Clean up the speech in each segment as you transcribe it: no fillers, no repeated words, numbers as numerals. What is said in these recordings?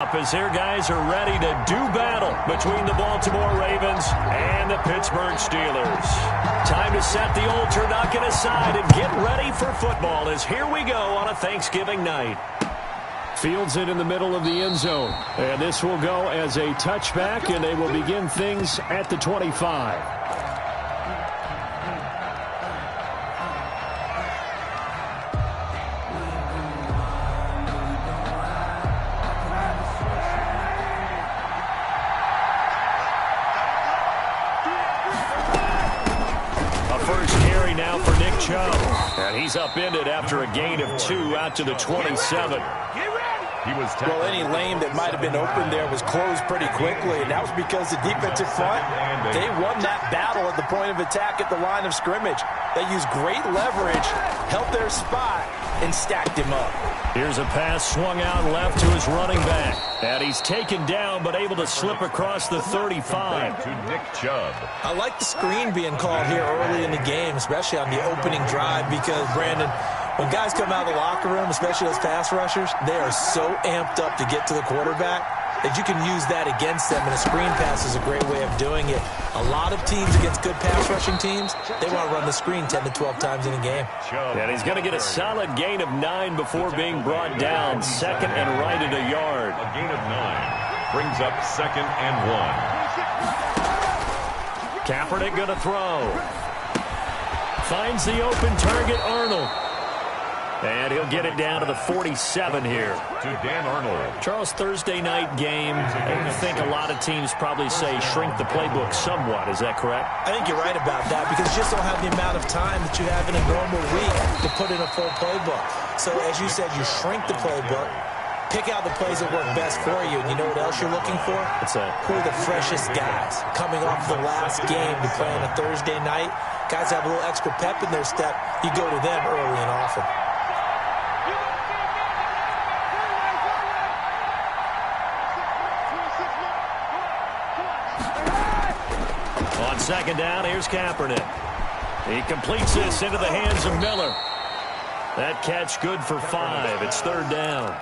As their guys are ready to do battle between the Baltimore Ravens and the Pittsburgh Steelers. Time to set the old turducken aside and get ready for football as here we go on a Thanksgiving night. Fields it in the middle of the end zone. And this will go as a touchback, and they will begin things at the 25. And he's upended after a gain of 2 out to the 27. Well, any lane that might have been open there was closed pretty quickly, and that was because the defensive front, they won that battle at the point of attack at the line of scrimmage. They used great leverage, held their spot, and stacked him up. Here's a pass swung out left to his running back. And he's taken down but able to slip across the 35. To Nick Chubb. I like the screen being called here early in the game, especially on the opening drive, because, Brandon, when guys come out of the locker room, especially those pass rushers, they are so amped up to get to the quarterback that you can use that against them, and a screen pass is a great way of doing it. A lot of teams against good pass rushing teams, they want to run the screen 10 to 12 times in a game. And he's going to get a solid gain of 9 before being brought down. Second and right at a yard. A gain of 9 brings up 2nd and 1. Kaepernick going to throw. Finds the open target, Arnold. And he'll get it down to the 47 here. To Dan Arnold. Charles, Thursday night game. I think a lot of teams probably say shrink the playbook somewhat. Is that correct? I think you're right about that because you just don't have the amount of time that you have in a normal week to put in a full playbook. So as you said, you shrink the playbook, pick out the plays that work best for you. And you know what else you're looking for? What's that? Who are the freshest guys coming off the last game to play on a Thursday night? Guys have a little extra pep in their step. You go to them early and often. Second down, here's Kaepernick. He completes this into the hands of Miller. That catch good for 5. It's 3rd down.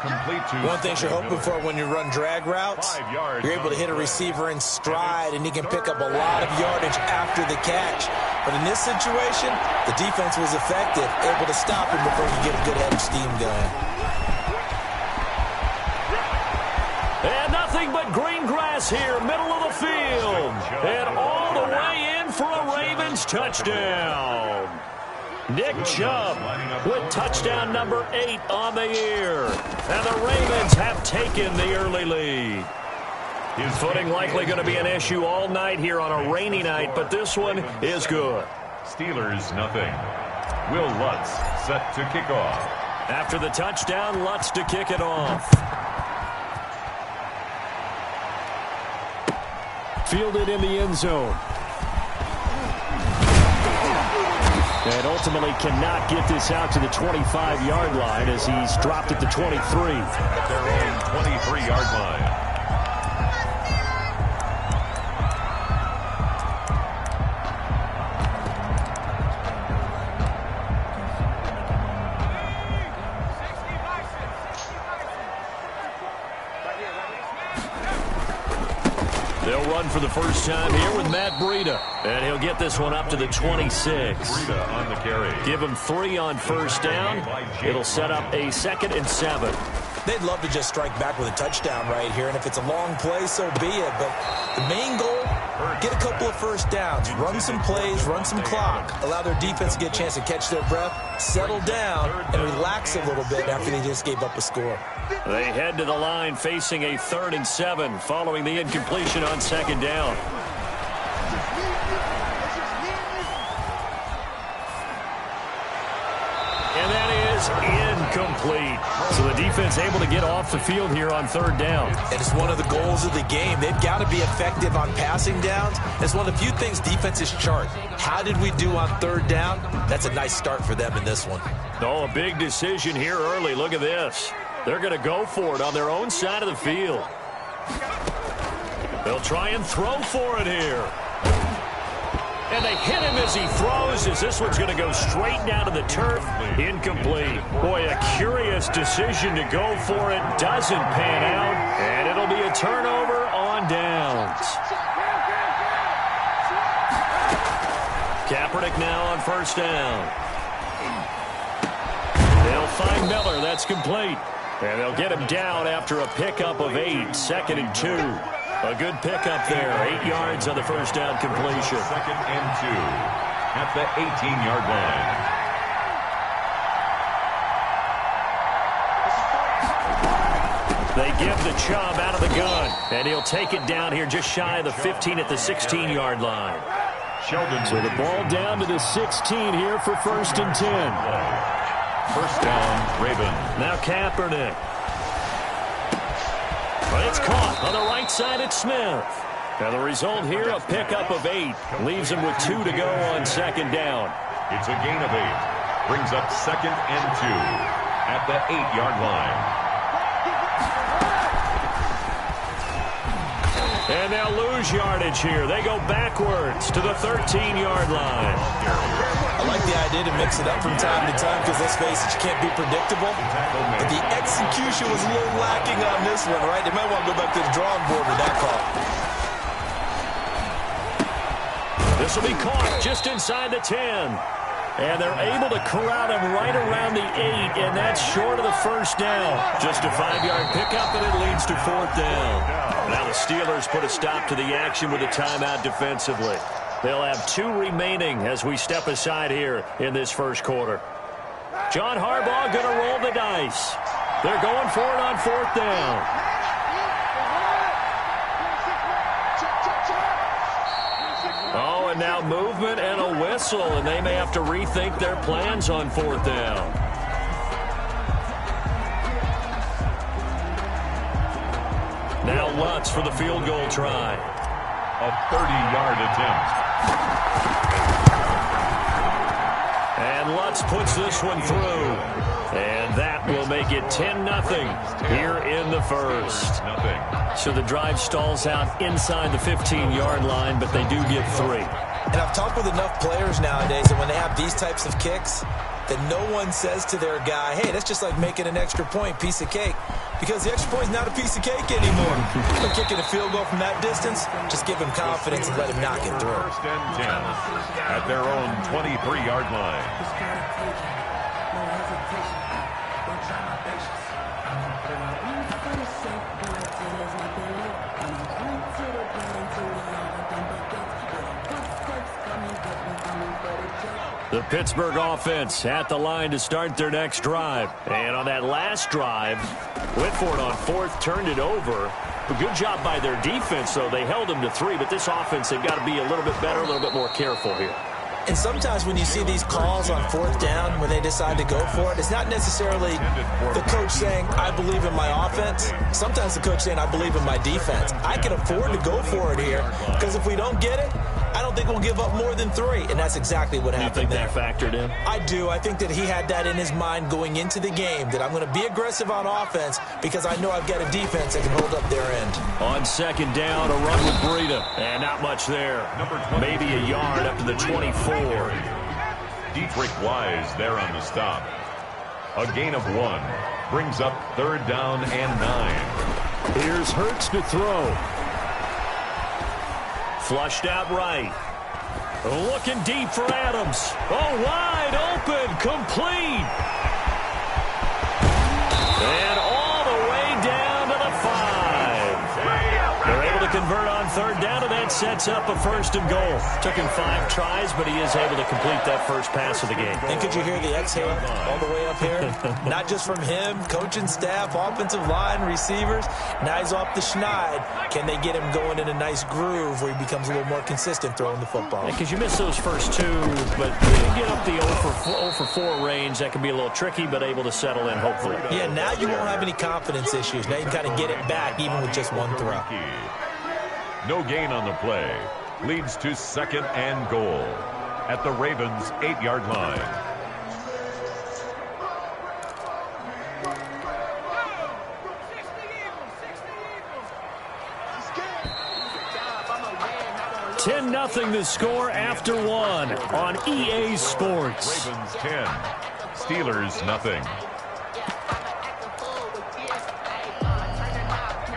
One thing you're hoping for when you run drag routes, you're able to hit a receiver in stride, and he can pick up a lot of yardage after the catch. But in this situation, the defense was effective, able to stop him before he get a good head of steam going. And nothing but green grass here, middle of the field. And all the way in for a Ravens touchdown. Nick Chubb with touchdown number 8 on the year. And the Ravens have taken the early lead. His footing likely going to be an issue all night here on a rainy night, but this one is good. Steelers nothing. Will Lutz set to kick off. After the touchdown, Lutz to kick it off. Fielded in the end zone. And ultimately cannot get this out to the 25-yard line as he's dropped at the 23. At their own 23-yard line. They'll run for the first time here with Matt Breida. And he'll get this one up to the 26. Breida on the carry. Give him 3 on first down. It'll set up a 2nd and 7. They'd love to just strike back with a touchdown right here, and if it's a long play, so be it. But the main goal, get a couple of first downs, run some plays, run some clock, allow their defense to get a chance to catch their breath, settle down, and relax a little bit after they just gave up a score. They head to the line facing a 3rd and 7 following the incompletion on 2nd down. And that is incomplete. So the defense able to get off the field here on 3rd down. And it's one of the goals of the game. They've got to be effective on passing downs. It's one of the few things defenses chart. How did we do on 3rd down? That's a nice start for them in this one. Oh, a big decision here early. Look at this. They're going to go for it on their own side of the field. They'll try and throw for it here. And they hit him as he throws, as this one's going to go straight down to the turf. Incomplete. Boy, a curious decision to go for it. Doesn't pan out. And it'll be a turnover on downs. Kaepernick now on first down. They'll find Miller. That's complete. And they'll get him down after a pickup of 8. 2nd and 2. A good pickup there. 8 yards on the first down completion. 2nd and 2 at the 18-yard line. They give the Chubb out of the gun. And he'll take it down here just shy of the 15 at the 16-yard line. Sheldon. So the ball down to the 16 here for 1st and 10. First down, Ravens. Now Kaepernick. But it's caught on the right side at Smith. Now the result here, a pickup of 8. Leaves him with 2 to go on 2nd down. It's a gain of 8. Brings up 2nd and 2 at the 8-yard line. And they'll lose yardage here. They go backwards to the 13-yard line. I like the idea to mix it up from time to time because, let's face it, you can't be predictable. But the execution was a little lacking on this one, right? They might want to go back to the drawing board with that call. This will be caught just inside the 10. And they're able to corral him right around the 8, and that's short of the first down. Just a 5-yard pickup, and it leads to 4th down. Now the Steelers put a stop to the action with a timeout defensively. They'll have 2 remaining as we step aside here in this first quarter. John Harbaugh going to roll the dice. They're going for it on 4th down. Oh, and now movement and a whistle, and they may have to rethink their plans on 4th down. Now Lutz for the field goal try. A 30-yard attempt. And Lutz puts this one through. And that will make it 10-0 here in the first. So the drive stalls out inside the 15-yard line, but they do get 3. And I've talked with enough players nowadays that when they have these types of kicks, that no one says to their guy, hey, that's just like making an extra point, piece of cake. Because the extra point is not a piece of cake anymore. But kicking a field goal from that distance, just give him confidence and let him knock it through. 1st and 10 at their own 23-yard line. The Pittsburgh offense at the line to start their next drive. And on that last drive, Whitford on 4th turned it over. A good job by their defense, though. They held them to 3, but this offense, they've got to be a little bit better, a little bit more careful here. And sometimes when you see these calls on 4th down, when they decide to go for it, it's not necessarily the coach saying, I believe in my offense. Sometimes the coach saying, I believe in my defense. I can afford to go for it here because if we don't get it, I don't think we'll give up more than 3, and that's exactly what happened there. You think that factored in? I do. I think that he had that in his mind going into the game, that I'm going to be aggressive on offense because I know I've got a defense that can hold up their end. On 2nd down, a run with Breida, and not much there. Maybe a yard up to the 24. Dietrich Wise there on the stop. A gain of 1 brings up 3rd down and 9. Here's Hurts to throw. Flushed out right. Looking deep for Adams. Oh, wide open, complete. And all the way down to the 5. They're able to convert on 3rd down, and that sets up a 1st and goal. Took him 5 tries, but he is able to complete that first pass of the game. And could you hear the exhale all the way up here? Not just from him, coaching staff, offensive line, receivers. Now he's off the schneid. Can they get him going in a nice groove where he becomes a little more consistent throwing the football? Because you miss those first 2, but you get up the 0 for 4 range. That can be a little tricky, but able to settle in, hopefully. Yeah, now you won't have any confidence issues. Now you can kind of get it back even with just 1 throw. No gain on the play. Leads to 2nd and goal at the Ravens' 8-yard line. 10-0 the score after one on EA Sports. Ravens 10, Steelers nothing.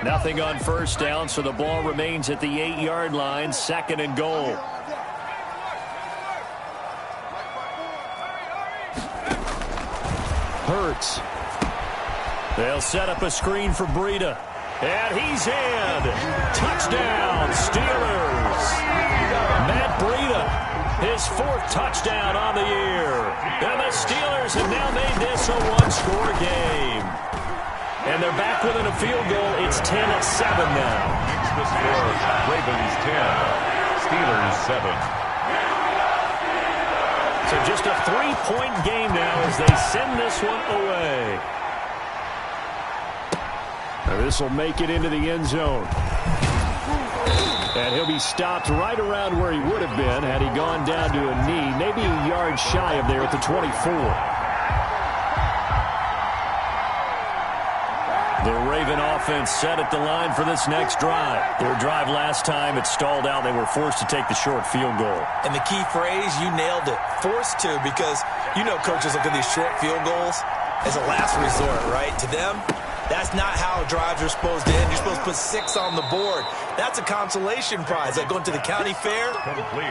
Nothing on first down, so the ball remains at the 8-yard line, 2nd and goal. Hurts. They'll set up a screen for Breida. And he's in. Touchdown, Steelers. Matt Breida, his 4th touchdown on the year. And the Steelers have now made this a one-score game. And they're back within a field goal. It's 10-7 now. Makes the score Ravens 10, Steelers 7. So just a 3-point game now as they send this one away. This will make it into the end zone. And he'll be stopped right around where he would have been had he gone down to a knee, maybe a yard shy of there at the 24. The Raven offense set at the line for this next drive. Their drive last time, it stalled out. They were forced to take the short field goal. And the key phrase, you nailed it. Forced to, because you know coaches look at these short field goals as a last resort, right? To them, that's not how drives are supposed to end. You're supposed to put 6 on the board. That's a consolation prize. Like going to the county fair,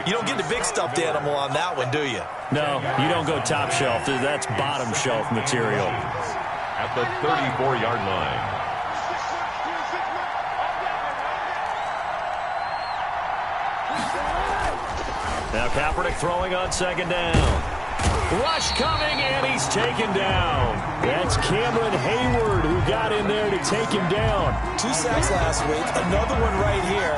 you don't get the big stuffed animal on that one, do you? No, you don't go top shelf. That's bottom shelf material. At the 34-yard line. Now Kaepernick throwing on 2nd down. Rush coming, and he's taken down. That's Cameron Hayward who got in there to take him down. 2 sacks last week, another one right here.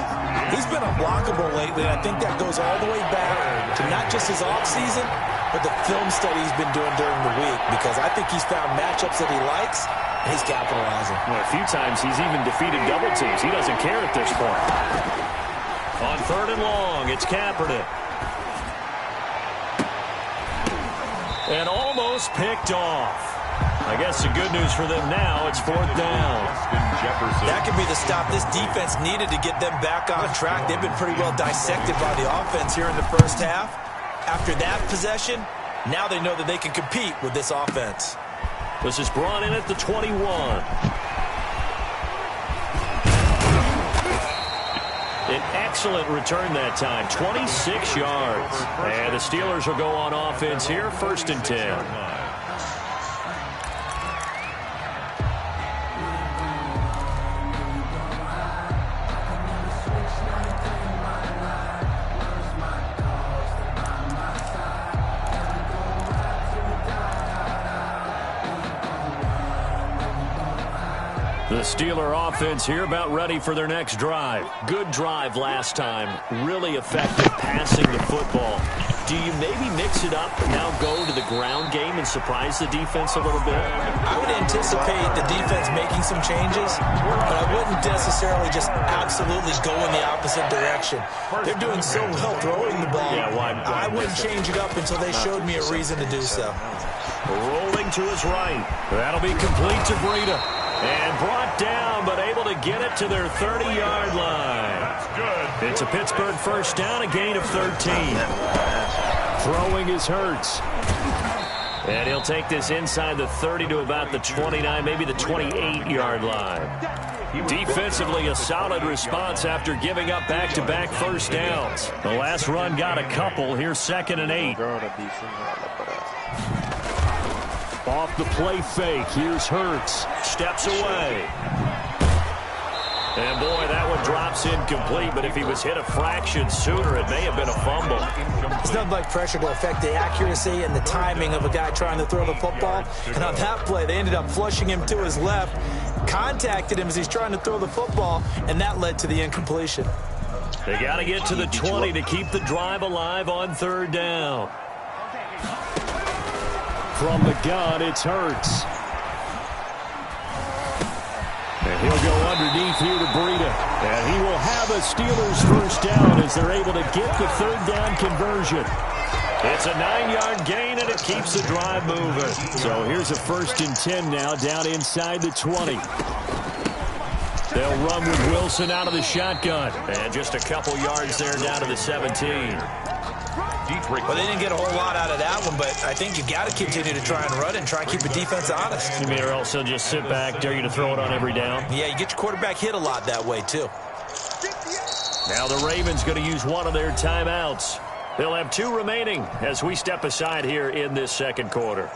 He's been unblockable lately, and I think that goes all the way back to not just his offseason, but the film study he's been doing during the week, because I think he's found matchups that he likes, and he's capitalizing. Well, a few times he's even defeated double teams. He doesn't care at this point. On 3rd and long, it's Kaepernick. And almost picked off. I guess the good news for them now, it's 4th down. That could be the stop this defense needed to get them back on track. They've been pretty well dissected by the offense here in the first half. After that possession, now they know that they can compete with this offense. This is brought in at the 21. An excellent return that time, 26 yards. And the Steelers will go on offense here, 1st and 10. The Steeler offense here about ready for their next drive. Good drive last time. Really effective passing the football. Do you maybe mix it up, now go to the ground game and surprise the defense a little bit? I would anticipate the defense making some changes, but I wouldn't necessarily just absolutely go in the opposite direction. They're doing so well throwing the ball. Yeah, I wouldn't change it up until they showed me a reason to do so. Rolling to his right. That'll be complete to Breida. And brought down, but able to get it to their 30-yard line. It's a Pittsburgh first down, a gain of 13. Throwing is Hurts. And he'll take this inside the 30 to about the 29, maybe the 28-yard line. Defensively, a solid response after giving up back-to-back first downs. The last run got a couple. Here's 2nd and 8. Off the play fake, here's Hurts. Steps away. And boy, that one drops incomplete, but if he was hit a fraction sooner, it may have been a fumble. It's nothing like pressure to affect the accuracy and the timing of a guy trying to throw the football. And on that play, they ended up flushing him to his left, contacted him as he's trying to throw the football, and that led to the incompletion. They got to get to the 20 to keep the drive alive on 3rd down. From the gun, it's Hurts. And he'll go underneath here to Breida. And he will have a Steelers first down as they're able to get the 3rd down conversion. It's a 9-yard gain, and it keeps the drive moving. So here's a 1st and 10 now, down inside the 20. They'll run with Wilson out of the shotgun. And just a couple yards there down to the 17. Well, they didn't get a whole lot out of that one, but I think you got to continue to try and run and try and keep the defense honest. You mean, or else they'll just sit back, dare you to throw it on every down? Yeah, you get your quarterback hit a lot that way, too. Now the Ravens going to use one of their timeouts. They'll have 2 remaining as we step aside here in this second quarter.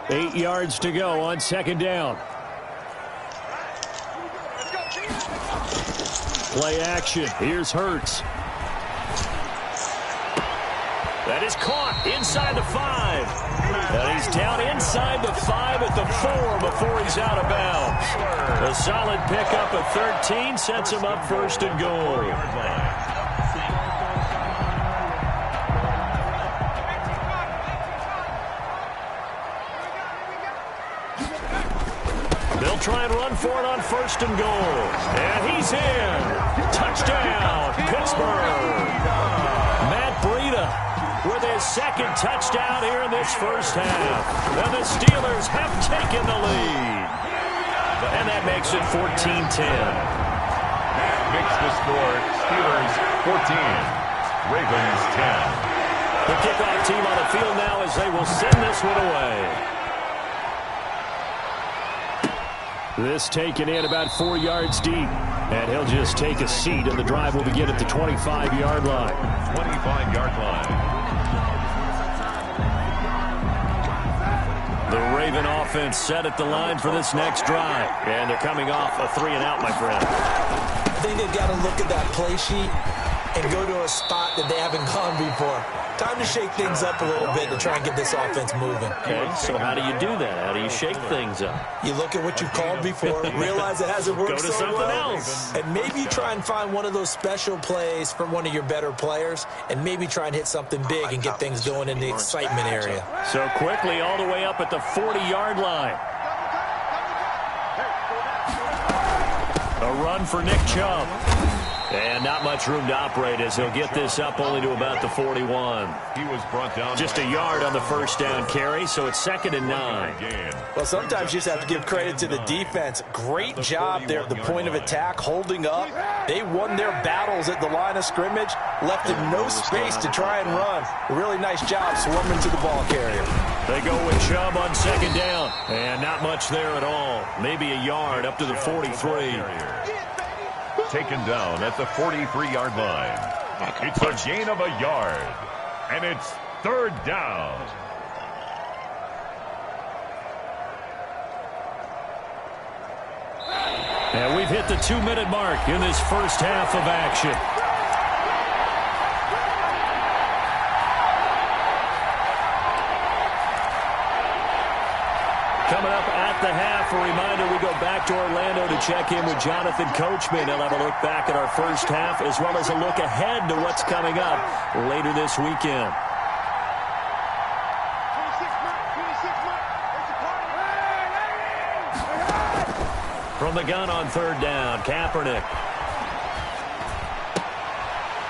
Eight yards to go on second down. Play action. Here's Hurts. That is caught inside the 5. And he's down inside the 5 at the 4 before he's out of bounds. A solid pickup of 13 sets him up first and goal. They'll try and run for it on first and goal. And he's in. Touchdown, Pittsburgh. Matt Breida with his second touchdown here in this first half. And the Steelers have taken the lead. And that makes it 14-10. That makes the score Steelers 14, Ravens 10. The kickoff team on the field now as they will send this one away. This taken in about 4 yards deep. And he'll just take a seat, and the drive will begin at the 25-yard line. 25-yard line. The Raven offense set at the line for this next drive. And they're coming off a 3-and-out, my friend. I think they've got to look at that play sheet and go to a spot that they haven't gone before. Time to shake things up a little bit to try and get this offense moving. Okay, so how do you do that? How do you shake things up? You look at what you've called before, realize it hasn't worked Go to so something well, else. and maybe you try and find one of those special plays from one of your better players, and maybe try and hit something big and get things going in the excitement area. So quickly all the way up at the 40-yard line. A run for Nick Chubb. And not much room to operate as he'll get this up only to about the 41. He was brought down just a yard on the first down carry, so it's 2nd and 9. Well, sometimes you just have to give credit to the defense. Great job there at the point of attack, holding up. They won their battles at the line of scrimmage, left him no space to try and run. A really nice job swarming to the ball carrier. They go with Chubb on 2nd down, and not much there at all. Maybe a yard up to the 43. Taken down at the 43-yard line. It's a gain of a yard, and it's 3rd down. And we've hit the 2-minute mark in this first half of action. Coming up at the half, a reminder, we go back to Orlando to check in with Jonathan Coachman. He'll have a look back at our first half as well as a look ahead to what's coming up later this weekend. From the gun on 3rd down, Kaepernick.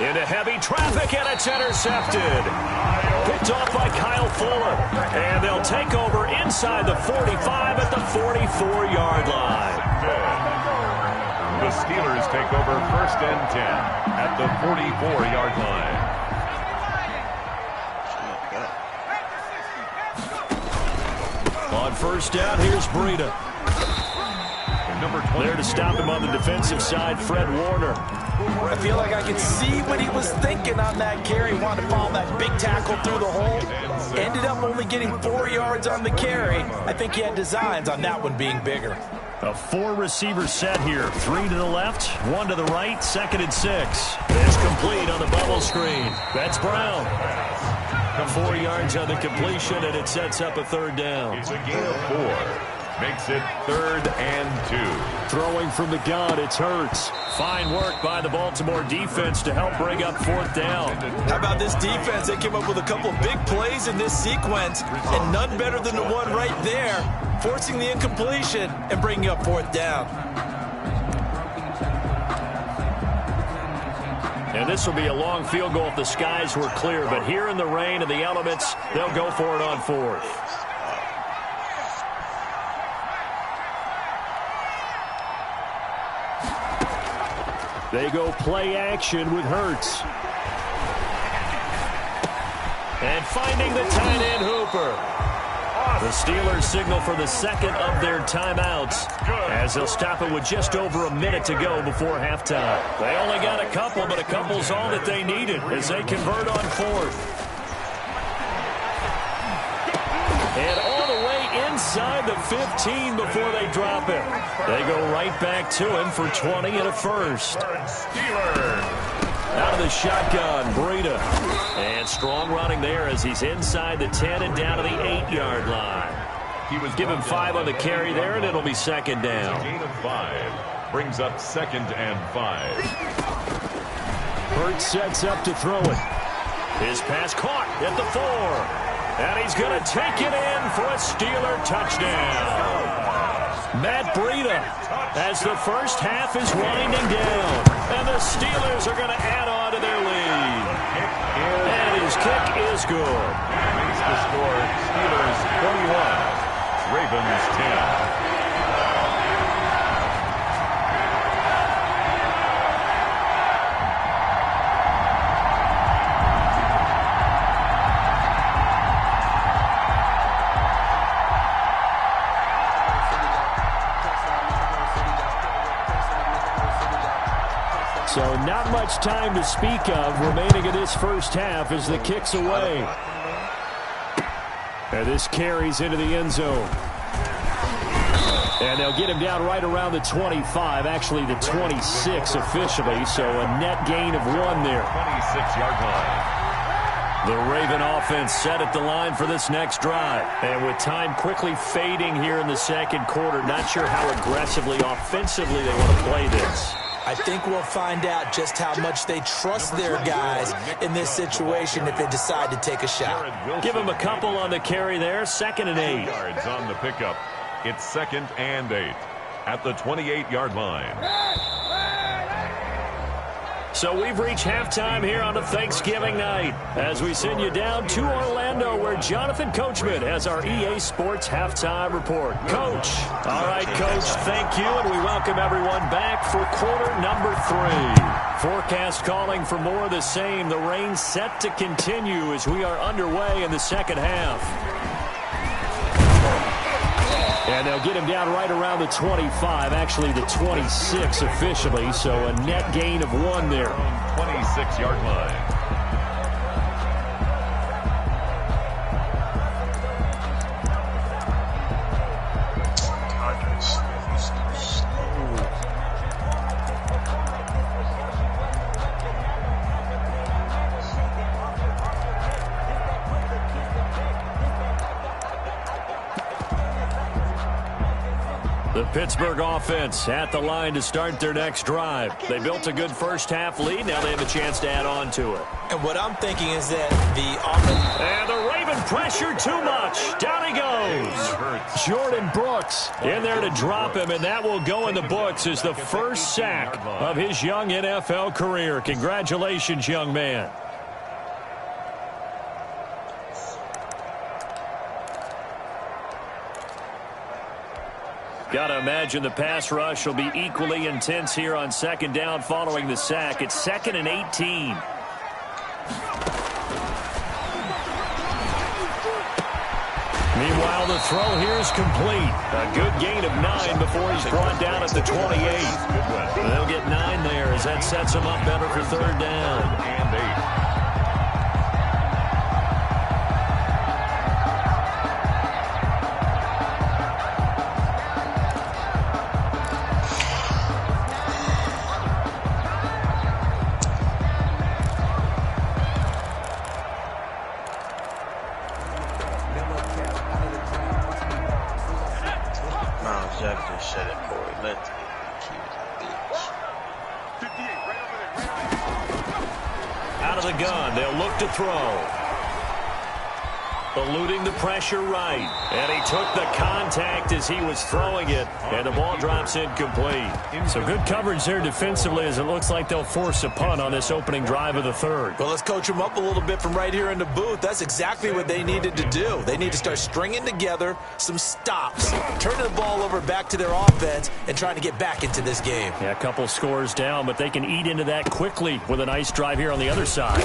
Into heavy traffic, and it's intercepted. Picked off by Kyle Fuller. And they'll take over inside the 45 at the 44-yard line. The Steelers take over 1st and 10 at the 44-yard line. On 1st down, here's Breida. There to stop him on the defensive side, Fred Warner. I feel like I can see what he was thinking on that carry. Wanted to follow that big tackle through the hole. Ended up only getting 4 yards on the carry. I think he had designs on that one being bigger. A 4-receiver set here. 3 to the left, 1 to the right, 2nd and 6. It's complete on the bubble screen. That's Brown. 4 yards on the completion, and it sets up a 3rd down. It's a gain of 4. makes it 3rd and 2. Throwing from the gun, it's Hurts. Fine work by the Baltimore defense to help bring up 4th down. How about this defense? They came up with a couple of big plays in this sequence, and none better than the one right there, forcing the incompletion and bringing up 4th down. And this will be a long field goal if the skies were clear, but here in the rain and the elements, they'll go for it on 4th. They go play action with Hurts. And finding the tight end Hooper. The Steelers signal for the second of their timeouts as they'll stop it with just over a minute to go before halftime. They only got a couple, but a couple's all that they needed as they convert on 4th. And all the way inside the 15 before they drop it. They go right back to him for 20 and a first. Out of the shotgun, Breida. And strong running there as he's inside the 10 and down to the 8-yard line. Give him 5 on the carry there, and it'll be 2nd down. Gain of 5 brings up 2nd and 5. Hurts sets up to throw it. His pass caught at the 4. And he's going to take it in for a Steeler touchdown. Matt Breida, as the first half is winding down. And the Steelers are going to add on to their lead. And his kick is good. Makes the score Steelers 21, Ravens 10. So not much time to speak of remaining in this first half as the kick's away. And this carries into the end zone. And they'll get him down right around the 25, actually the 26 officially, so a net gain of 1 there. 26-yard line. The Raven offense set at the line for this next drive. And with time quickly fading here in the second quarter, not sure how aggressively, offensively they want to play this. I think we'll find out just how much they trust their guys in this situation if they decide to take a shot. Give him a couple on the carry there, 2nd and 8. Yards on the pickup. It's 2nd and 8 at the 28-yard line. So we've reached halftime here on a Thanksgiving night as we send you down to Orlando where Jonathan Coachman has our EA Sports halftime report. Coach. All right, Coach, thank you, and we welcome everyone back for quarter number 3. Forecast calling for more of the same. The rain set to continue as we are underway in the second half. And they'll get him down right around the 25, actually the 26 officially, so a net gain of 1 there. 26-yard line. The Pittsburgh offense at the line to start their next drive. They built a good first half lead. Now they have a chance to add on to it. And what I'm thinking is that the offense... And the Raven pressure too much. Down he goes. Jordan Brooks in there to drop him, and that will go in the books as the first sack of his young NFL career. Congratulations, young man. Got to imagine the pass rush will be equally intense here on 2nd down following the sack. It's 2nd and 18. Meanwhile, the throw here is complete. A good gain of 9 before he's brought down at the 28. They'll get 9 there as that sets him up better for 3rd down. And 8. Jeff just said it, boy. Let's keep it, bitch. Out of the gun, they'll look to throw. Eluding the pressure right. And he took the contact as he was throwing it. And the ball drops incomplete. So good coverage there defensively as it looks like they'll force a punt on this opening drive of the third. Well, let's coach them up a little bit from right here in the booth. That's exactly what they needed to do. They need to start stringing together some stops, turning the ball over back to their offense, and trying to get back into this game. Yeah, a couple scores down, but they can eat into that quickly with a nice drive here on the other side.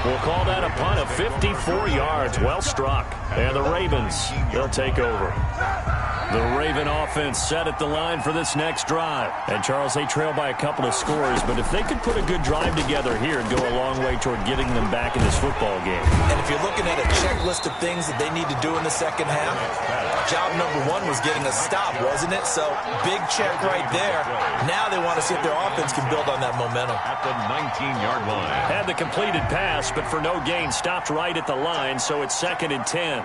We'll call that a punt of 54 yards. Well struck. And the Ravens, they'll take over. The Raven offense set at the line for this next drive. And, Charles, they trail by a couple of scores, but if they could put a good drive together here, it'd go a long way toward getting them back in this football game. And if you're looking at a checklist of things that they need to do in the second half, job number one was getting a stop, wasn't it? So, big check right there. Now they want to see if their offense can build on that momentum. At the 19-yard line. Had the completed pass, but for no gain, stopped right at the line, so it's 2nd and 10.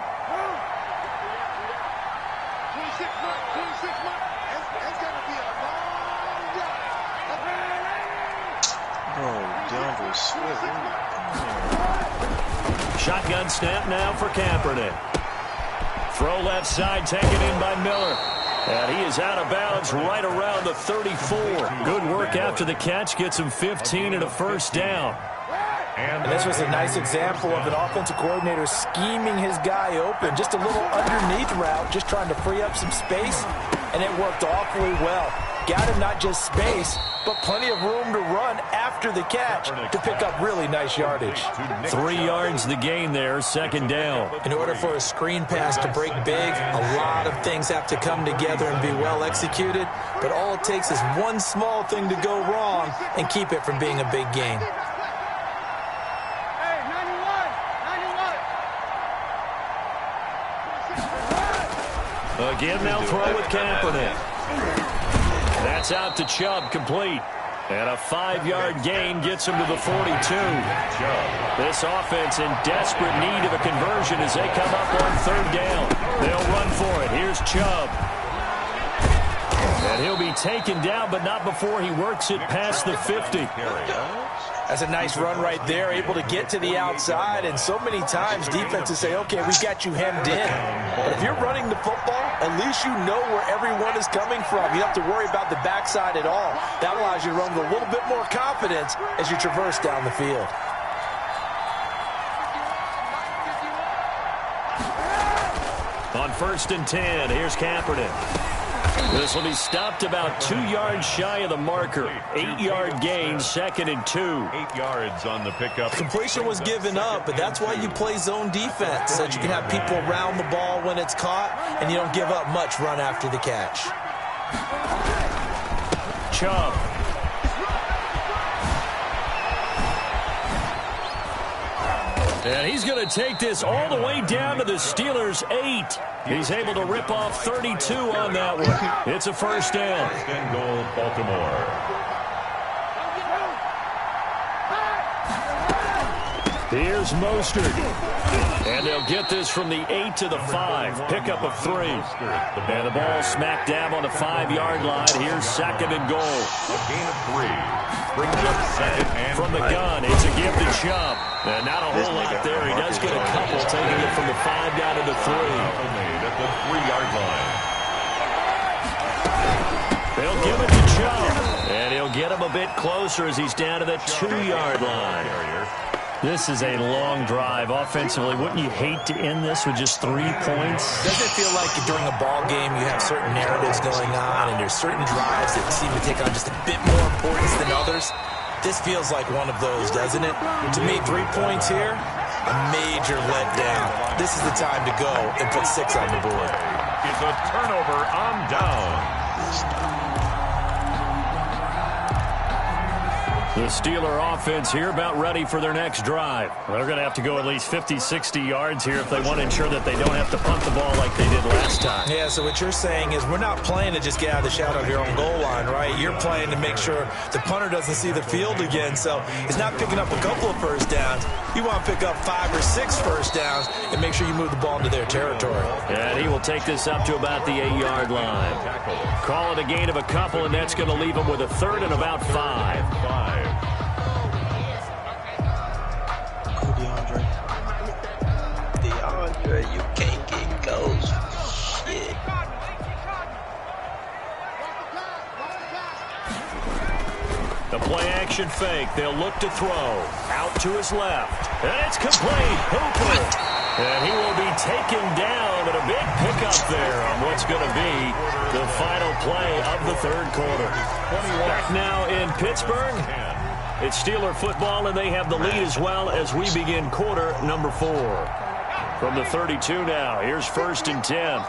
Shotgun snap now for Kaepernick. Throw left side, taken in by Miller. And he is out of bounds right around the 34. Good work after the catch. Gets him 15 and a first down. And this was a nice example of an offensive coordinator scheming his guy open. Just a little underneath route, just trying to free up some space. And it worked awfully well. Got him not just space, but plenty of room to run after the catch to pick up really nice yardage. 3 yards the gain there, 2nd down. In order for a screen pass to break big, a lot of things have to come together and be well executed. But all it takes is one small thing to go wrong and keep it from being a big gain. Again, they'll throw with Kaepernick. That's out to Chubb, complete. And a 5-yard gain gets him to the 42. This offense in desperate need of a conversion as they come up on 3rd down. They'll run for it. Here's Chubb. And he'll be taken down, but not before he works it past the 50. That's a nice run right there, able to get to the outside. And so many times defenses say, okay, we got you hemmed in. But if you're running the football, at least you know where everyone is coming from. You don't have to worry about the backside at all. That allows you to run with a little bit more confidence as you traverse down the field. On 1st and 10, here's Kaepernick. This will be stopped about 2 yards shy of the marker. 8-yard gain, 2nd and 2. 8 yards on the pickup. Completion was given up, but that's why you play zone defense, so that you can have people around the ball when it's caught, and you don't give up much run after the catch. Chubb. And he's going to take this all the way down to the Steelers' 8. He's able to rip off 32 on that one. It's a first down. First and goal, Baltimore. Here's Mostert. And they'll get this from the 8 to the 5. Pickup of 3. And the ball smack dab on the 5-yard line. Here's 2nd and goal. A gain of 3. Brings up 2nd and from the gun. It's a give to Chubb. And not a whole lot there. He does get a couple, taking it from the 5 down to the 3. At the 3-yard line. They'll give it to Chubb. And he'll get him a bit closer as he's down to the 2-yard line. This is a long drive. Offensively, wouldn't you hate to end this with just 3 points? Doesn't it feel like during a ball game you have certain narratives going on and there's certain drives that seem to take on just a bit more importance than others? This feels like one of those, doesn't it? To me, 3 points here, a major letdown. This is the time to go and put 6 on the board. It's a turnover on down. The Steeler offense here about ready for their next drive. They're going to have to go at least 50, 60 yards here if they want to ensure that they don't have to punt the ball like they did last time. Yeah, so what you're saying is we're not playing to just get out of the shadow of your own goal line, right? You're playing to make sure the punter doesn't see the field again. So he's not picking up a couple of first downs. You want to pick up 5 or 6 first downs and make sure you move the ball into their territory. And he will will take this up to about the 8-yard line. Call it a gain of a couple, and that's going to leave them with a third and about 5. DeAndre, you can't get goals. Shit. The play-action fake. They'll look to throw. Out to his left. And it's complete. Hooper. And he will be taken down, but a big pickup there on what's going to be the final play of the third quarter. Back now in Pittsburgh. It's Steeler football, and they have the lead as well as we begin quarter number 4. From the 32 now, here's 1st and 10.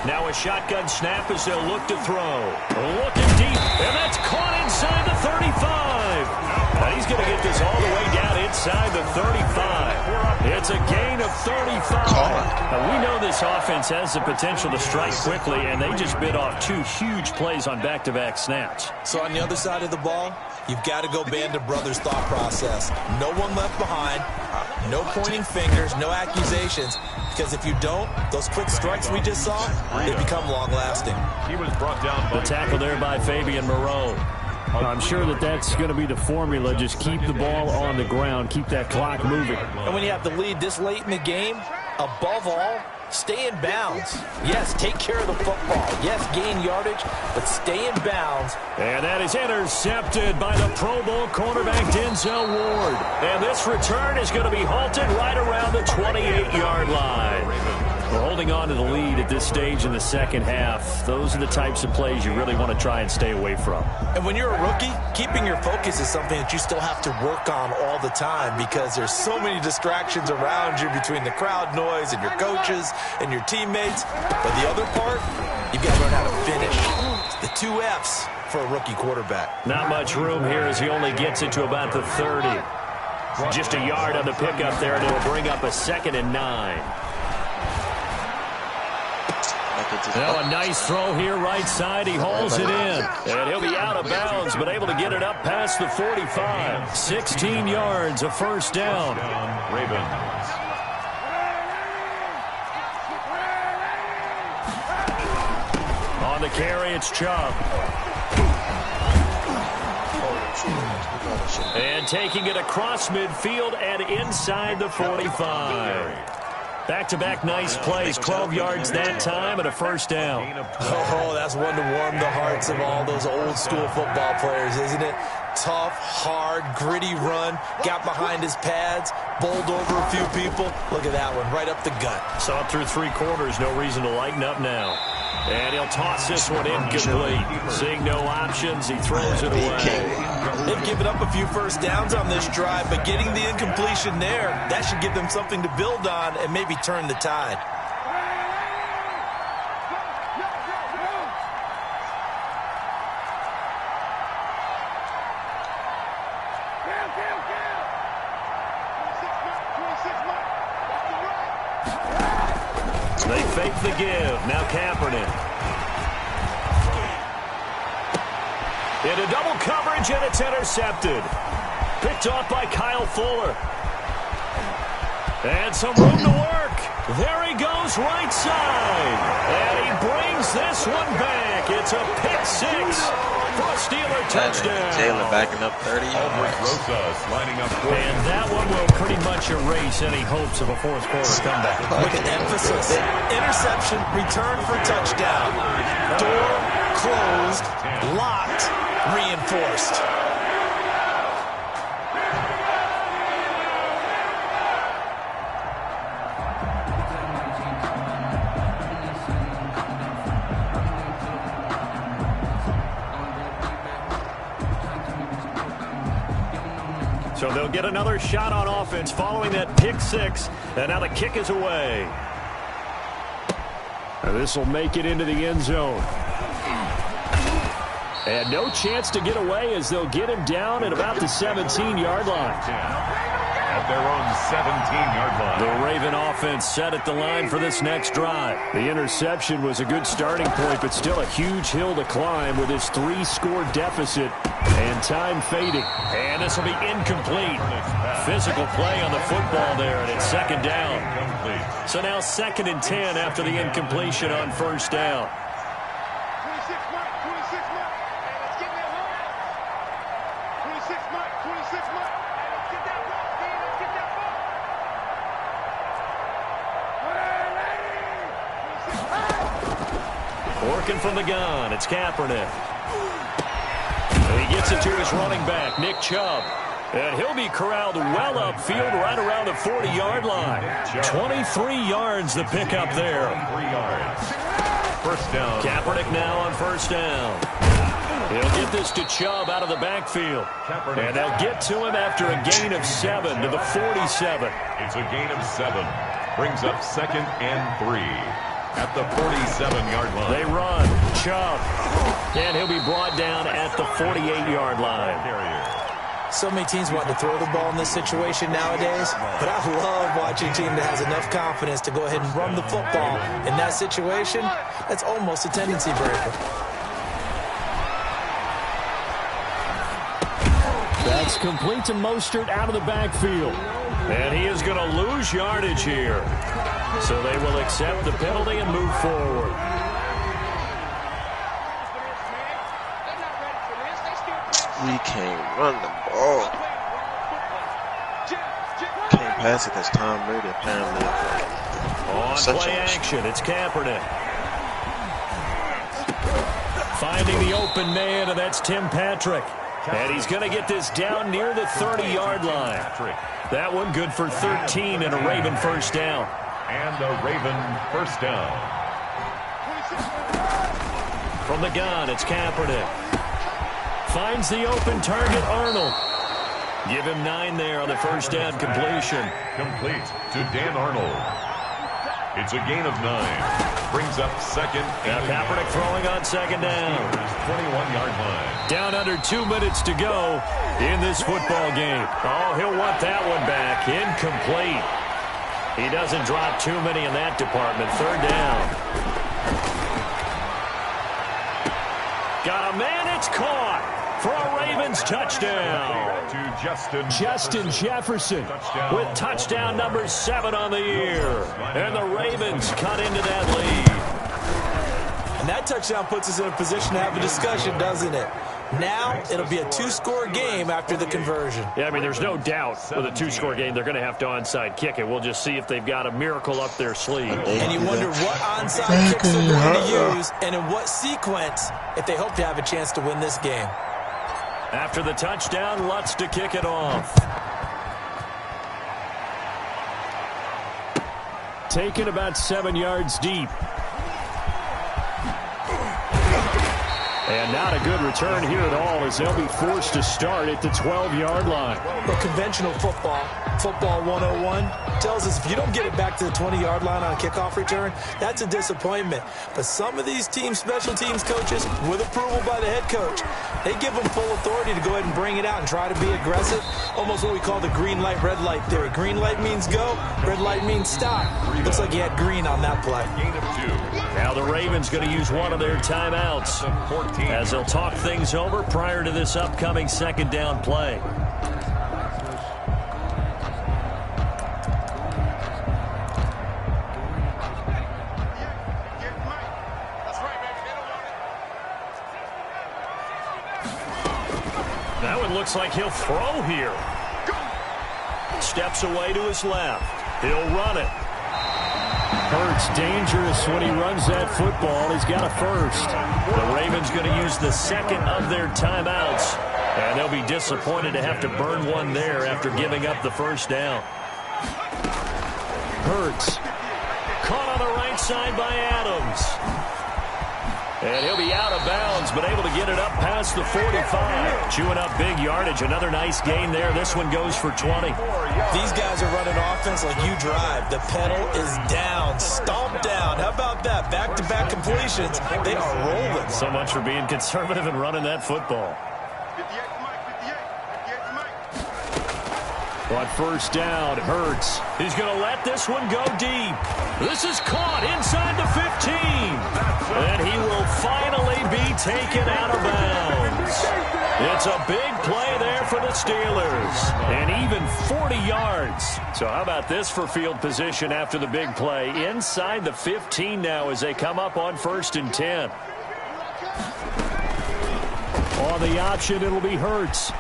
Now a shotgun snap as they'll look to throw. Looking deep, and that's caught inside the 35. And he's going to get this all the way down inside the 35. It's a gain of 35. Now we know this offense has the potential to strike quickly, and they just bit off 2 huge plays on back-to-back snaps. So on the other side of the ball, you've got to go Band of Brothers thought process. No one left behind, no pointing fingers, no accusations. Because if you don't, those quick strikes we just saw, they become long-lasting. He was brought down by the tackle there by Fabian Moreau. I'm sure that's going to be the formula. Just keep the ball on the ground. Keep that clock moving. And when you have the lead this late in the game, above all, stay in bounds. Yes, take care of the football. Yes, gain yardage, but stay in bounds. And that is intercepted by the Pro Bowl cornerback Denzel Ward. And this return is going to be halted right around the 28-yard line. We're holding on to the lead at this stage in the second half. Those are the types of plays you really want to try and stay away from. And when you're a rookie, keeping your focus is something that you still have to work on all the time because there's so many distractions around you between the crowd noise and your coaches and your teammates. But the other part, you've got to learn how to finish. It's the 2 F's for a rookie quarterback. Not much room here as he only gets it to about the 30. Just a yard on the pickup there, and it'll bring up a 2nd and 9. Now a nice throw here right side. He hauls it in. And he'll be out of bounds, but able to get it up past the 45. 16 yards, a first down. Ravens. On the carry, it's Chubb. And taking it across midfield and inside the 45. Back-to-back nice plays, 12 yards that time and a first down. Oh, that's one to warm the hearts of all those old-school football players, isn't it? Tough, hard, gritty run, got behind his pads, bowled over a few people. Look at that one, right up the gut. Saw it through 3 quarters, no reason to lighten up now. And he'll toss this one incomplete. Seeing no options, he throws it away. They've given up a few first downs on this drive, but getting the incompletion there, that should give them something to build on and maybe turn the tide. They fake the give. Now Kaepernick. Into double coverage, and it's intercepted. Picked off by Kyle Fuller. And some room to work. There he goes, right side. And he brings this one back. It's a pick 6 for a Steeler touchdown. Taylor backing up 30 yards. Rosas lining up. And that one will pretty much erase any hopes of a fourth quarter comeback. With emphasis. Interception, return for touchdown. Door closed, locked, reinforced. So they'll get another shot on offense following that pick 6. And now the kick is away. And this will make it into the end zone. And no chance to get away as they'll get him down at about the 17-yard line. at their own 17-yard line. The Raven offense set at the line for this next drive. The interception was a good starting point, but still a huge hill to climb with his 3-score deficit and time fading. And this will be incomplete. Physical play on the football there, and it's second down. So now 2nd and 10 after the incompletion on first down. Working from the gun, it's Kaepernick. And he gets it to his running back, Nick Chubb. And he'll be corralled well upfield right around the 40-yard line. 23 yards the pickup there. 3 yards. First down. Kaepernick now on first down. He'll get this to Chubb out of the backfield. And they'll get to him after a gain of 7 to the 47. It's a gain of 7. Brings up 2nd and 3 at the 47-yard line. They run. Chubb. And he'll be brought down at the 48-yard line. So many teams want to throw the ball in this situation nowadays, but I love watching a team that has enough confidence to go ahead and run the football. In that situation, that's almost a tendency breaker. That's complete to Mostert out of the backfield. And he is going to lose yardage here. So they will accept the penalty and move forward. We can't run the ball. Can't pass it because Tom Brady apparently. On play action, it's Kaepernick. Finding the open man, and that's Tim Patrick. And he's going to get this down near the 30-yard line. That one good for 13 and a Raven first down. And a Raven first down. From the gun, it's Kaepernick. Finds the open target, Arnold. Give him 9 there on the first down completion. Complete to Dan Arnold. It's a gain of 9. Brings up 2nd. Now Kaepernick throwing on second down. 21-yard line. Down under 2 minutes to go in this football game. Oh, he'll want that one back. Incomplete. He doesn't drop too many in that department. Third down. Got a man, it's caught for a Ravens touchdown. To Justin Jefferson with touchdown number 7 on the year. And the Ravens cut into that lead. And that touchdown puts us in a position to have a discussion, doesn't it? Now it'll be a 2-score game after the conversion. Yeah, I mean, there's no doubt with a 2-score game they're going to have to onside kick it. We'll just see if they've got a miracle up their sleeve. And you wonder what onside kicks they're going to use and in what sequence if they hope to have a chance to win this game. After the touchdown, Lutz to kick it off. Taken about 7 yards deep. And not a good return here at all as they'll be forced to start at the 12-yard line. But conventional football 101, tells us if you don't get it back to the 20-yard line on a kickoff return, that's a disappointment. But some of these teams, special teams coaches, with approval by the head coach, they give them full authority to go ahead and bring it out and try to be aggressive. Almost what we call the green light, red light theory. Green light means go, red light means stop. Looks like he had green on that play. Now the Ravens going to use one of their timeouts as they'll talk things over prior to this upcoming second down play. That one looks like he'll throw here. Steps away to his left. He'll run it. Hurts dangerous when he runs that football. He's got a first. The Ravens going to use the second of their timeouts. And they'll be disappointed to have to burn one there after giving up the first down. Hurts. Caught on the right side by Adams. And he'll be out of bounds, but able to get it up past the 45. Chewing up big yardage. Another nice gain there. This one goes for 20. These guys are running offense like you drive. The pedal is down, stomped down. How about that? Back-to-back completions. They are rolling. So much for being conservative and running that football. On first down, Hurts. He's going to let this one go deep. This is caught inside the 15. And he will finally be taken out of bounds. It's a big play there for the Steelers. And even 40 yards. So how about this for field position after the big play? Inside the 15 now as they come up on 1st and 10. On the option, it'll be Hurts.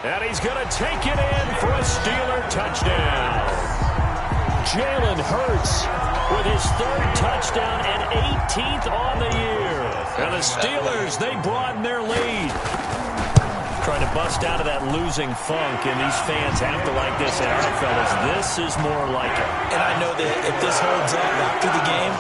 And he's going to take it in for a Steeler touchdown. Jalen Hurts with his 3rd touchdown and 18th on the year. And the Steelers, they broaden their lead. Trying to bust out of that losing funk, and these fans have to like this. And all right, fellas, this is more like it. And I know that if this holds up after the game,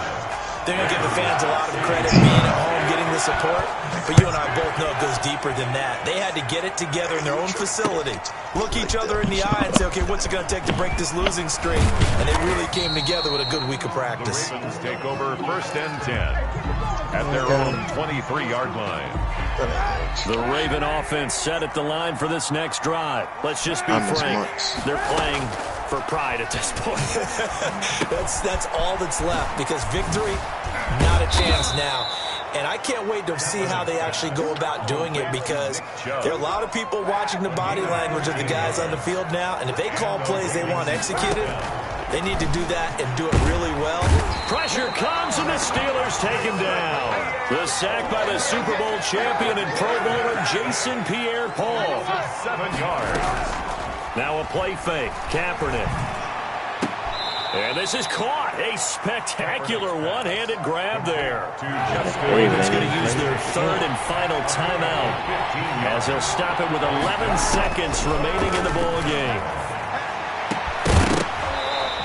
they're going to give the fans a lot of credit being at home, getting the support. But you and I both know it goes deeper than that. They had to get it together in their own facility, look each other in the eye and say, okay, what's it going to take to break this losing streak? And they really came together with a good week of practice. The Ravens take over 1st and 10 at their own 23-yard line. The Raven offense set at the line for this next drive. Let's just be frank. They're playing for pride at this point. That's all that's left, because victory, not a chance now. And I can't wait to see how they actually go about doing it, because there are a lot of people watching the body language of the guys on the field now, and if they call plays they want executed, they need to do that and do it really well. Pressure comes, and the Steelers take him down. The sack by the Super Bowl champion and Pro Bowler Jason Pierre-Paul. 7 yards. Now a play fake. Kaepernick. And this is caught. A spectacular one-handed grab there. Ravens going to use their 3rd and final timeout as they'll stop it with 11 seconds remaining in the ball game.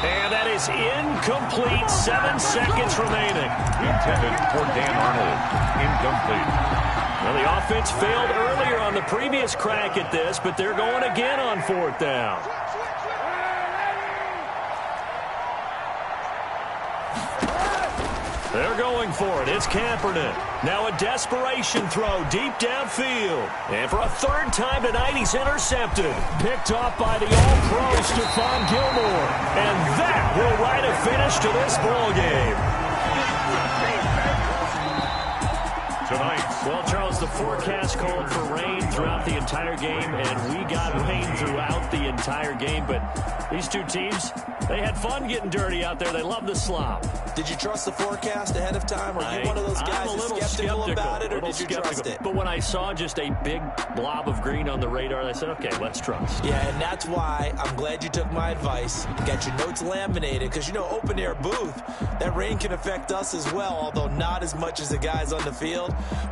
And that is incomplete. 7 seconds remaining. Intended for Dan Arnold. Incomplete. Well, the offense failed earlier on the previous crack at this, but they're going again on 4th down. They're going for it. It's Kaepernick. Now a desperation throw deep downfield. And for a 3rd time tonight, he's intercepted. Picked off by the All-Pro Stephon Gilmore. And that will write a finish to this ball game. Tonight. Well, Charles, the forecast called for rain throughout the entire game, and we got rain throughout the entire game. But these two teams, they had fun getting dirty out there. They love the slop. Did you trust the forecast ahead of time? Are you one of those guys who's skeptical about it, or did you trust it? But when I saw just a big blob of green on the radar, I said, okay, let's trust. Yeah, and that's why I'm glad you took my advice. Got your notes laminated, because, you know, open-air booth, that rain can affect us as well, although not as much as the guys on the field. But